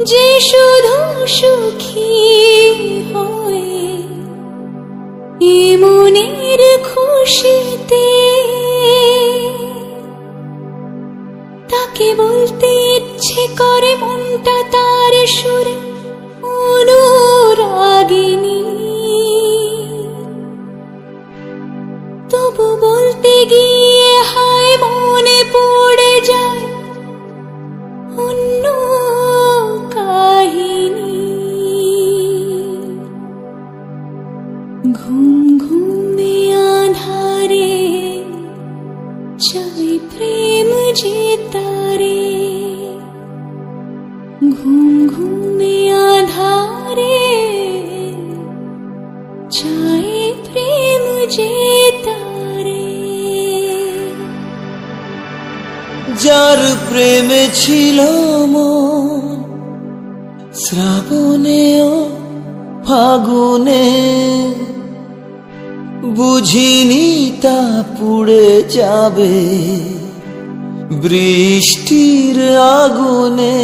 যে শুধু সুখী হয়ে এ মনের খুশিতে, তাকে বলতে ইচ্ছে করে মনটা তার সুরে অনুরাগিনী। তবু বলতে গিয়ে হায় মনে পড়ে যায় অন্য কাহিনী। ঘুম ঘুমে আঁধারে চাই প্রেম যে তারে, ঘুম ঘুমে আঁধারে চাই প্রেম যে তারে। যার প্রেমে ছিল মন শ্রাবণে ও ফাগুনে, বুঝিনি তা পুড়ে যাবে বৃষ্টির আগুনে।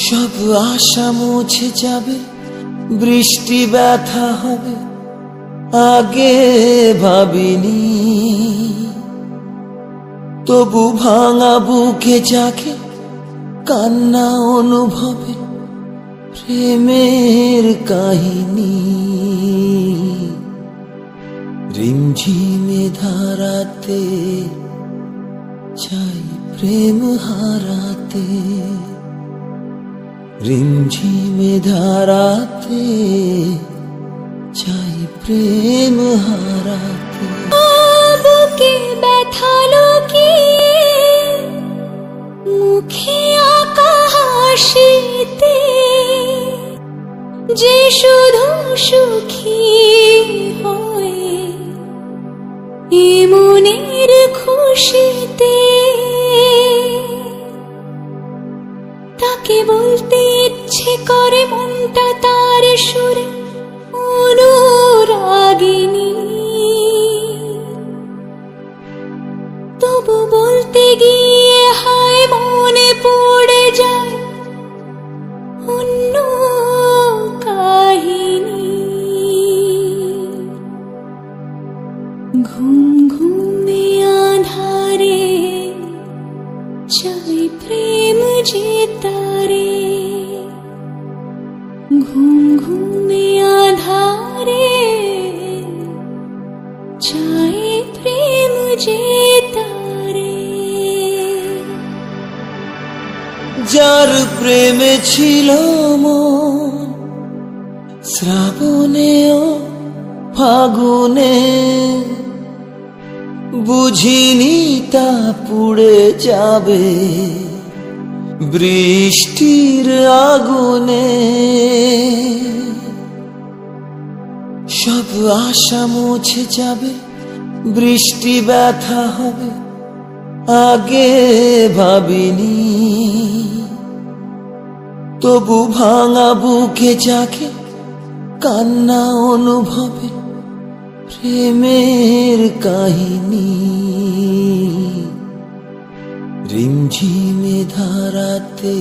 সব আশা মুছে যাবে, বৃষ্টি ব্যথা হবে আগে ভাবিনি। তবু ভাঙা বুকে জাগে কান্না অনুভবে প্রেমের কাহিনী। রিমঝিমে ধারাতে চাই প্রেম হারাতে, রিমঝিমে ধারাতে চাই প্রেম হারাতে। বুকে ব্যথা লুকিয়ে মুখে আঁকা হাসিতে, যে শুধু সুখী হয়ে এ মনের খুশিতে, তাকে বলতে ইচ্ছে করে মনটা তার সুরে অনুরাগিনী। তবু বলতে গিয়ে হায় মনে পড়ে যায় অন্য কাহিনী। ঘুম ঘুমে আঁধারে চাই প্রেম যে তারে, ঘুম ঘুমে আঁধারে চাই প্রেম যে তারে। যার প্রেমে ছিল মন শ্রাবণে ও ফাগুনে, বুঝিনি তা পুড়ে যাবে বৃষ্টির আগুনে। সব আশা মুছে যাবে, বৃষ্টি ব্যথা হবে আগে ভাবিনি। তবু ভাঙা বুকে জাগে কান্না অনুভবে প্রেমের কাহিনী। রিমঝিমে ধারাতে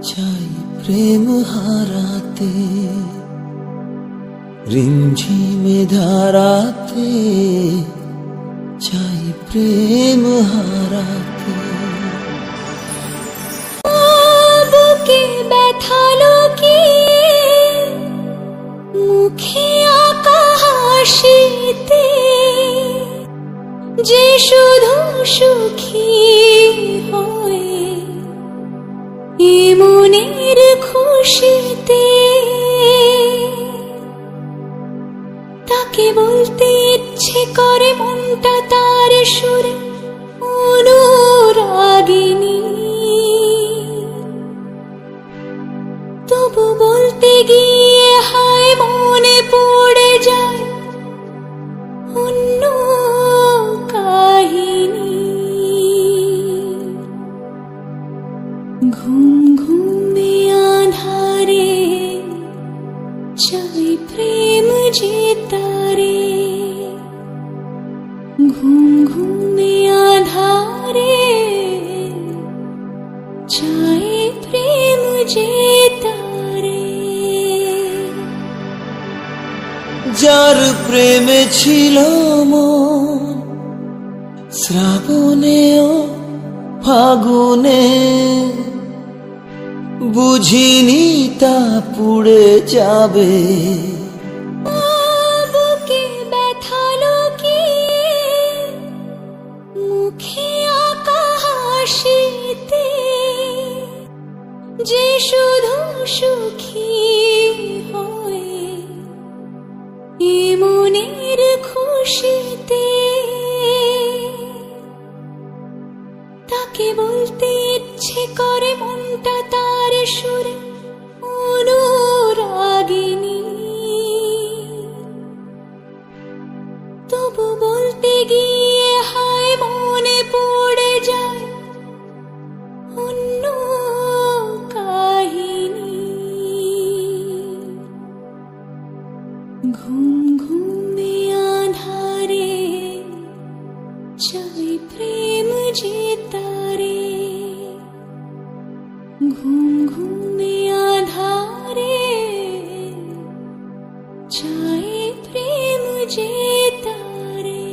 চাই প্রেম হারাতে, রিমঝিমে ধারাতে চাই প্রেম হারাতে। বুকে ব্যথা লুকিয়ে মুখে আঁকা হাসিতে, যে শুধু সুখী হয়ে এ মনের খুশিতে, তাকে বলতে ইচ্ছে করে মনটা তার সুরে অনুরাগিনী। তবু বলতে গিয়ে হায় মনে পড়ে যায় অন্য কাহিনী। ঘুম ঘুমে আঁধারে চাই প্রেম যে তারে, ঘুম ঘুমে আঁধারে যার প্রেমে ছিল মন শ্রাবণে ও ফাগুনে, বুঝিনি তা পুড়ে যাবে। বুকে ব্যথা লুকিয়ে মুখে আঁকা হাসিতে, যে শুধু সুখী হয়ে এ মনের খুশিতে, তাকে বলতে ইচ্ছে করে মনটা তার সুরে অনুরাগিনী, তবু বলতে গিয়ে হায় মনে পড়ে যায় অন্য কাহিনী। ঘুম ঘুমে আঁধারে চাই প্রেম যে তারে, ঘুম ঘুমে আঁধারে চাই প্রেম যে তারে।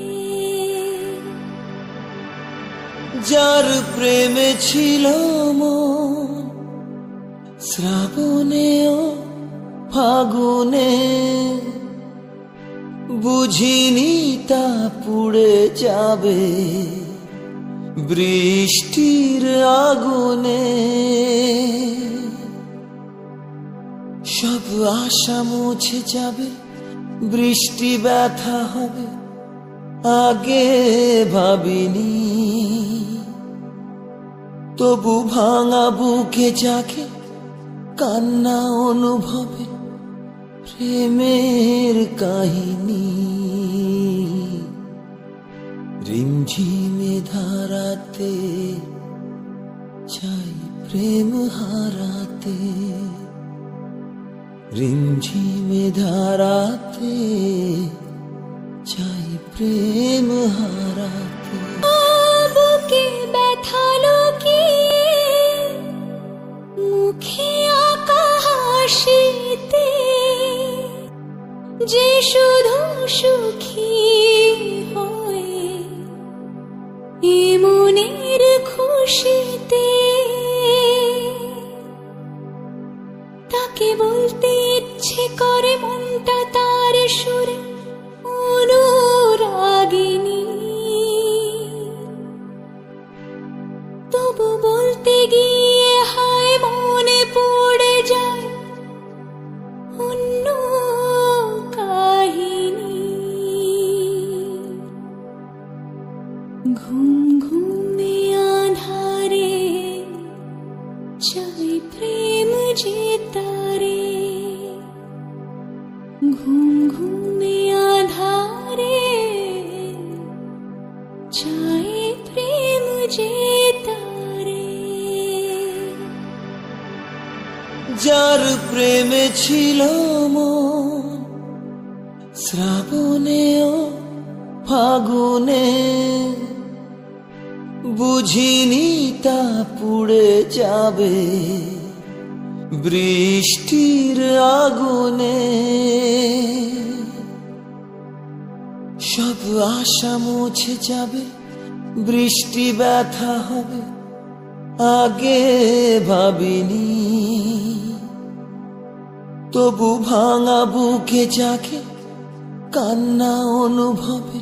যার প্রেমে ছিল মন শ্রাবণে ও ফাগুনে, বুঝিনি তা পুড়ে যাবে বৃষ্টির আগুনে। সব আশা মুছে যাবে, বৃষ্টি ব্যথা হবে আগে ভাবিনি, তবু ভাঙা বুকে জাগে কান্না অনুভবে প্রেমের কাহিনী। রিমঝিমে ধারাতে চাই প্রেম হারাতে, রিমঝিমে ধারাতে চাই প্রেম হারাতে। বুকে ব্যথা লুকিয়ে মুখে আঁকা হাসিতে, যে শুধু সুখী হয়ে এ মনের খুশিতে, তাকে বলতে ইচ্ছে করে মনটা তার সুরে অনুরাগিনী, তবু বলতে গিয়ে হায় মনে পড়ে যায় অন্য কাহিনী। ঘুম ঘুমে আঁধারে চাই প্রেম যে তারে, ঘুম ঘুমে আঁধারে চাই প্রেম যে তারে। যার প্রেমে ছিল মন শ্রাবণে ও ফাগুনে, বুঝিনি তা পুড়ে যাবে বৃষ্টির আগুনে। সব আশা মুছে যাবে, বৃষ্টি ব্যথা হবে আগে ভাবিনি, তবু ভাঙা বুকে জাগে কান্না অনুভবে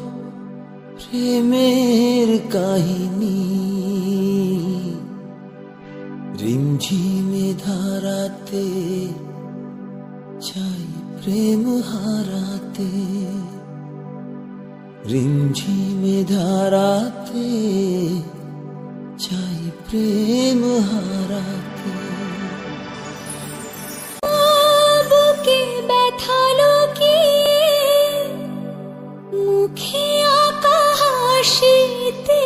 প্রেমের কাহিনী। রিমঝিমে ধারাতে চাই প্রেম হারাতে, রিমঝিমে ধারাতে চাই প্রেম হারাতে। বুকে ব্যথা লুকিয়ে মুখে আঁকা হাসিতে,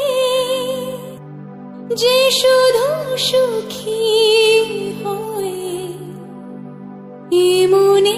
যে শুধু সুখী হয়ে এ মনে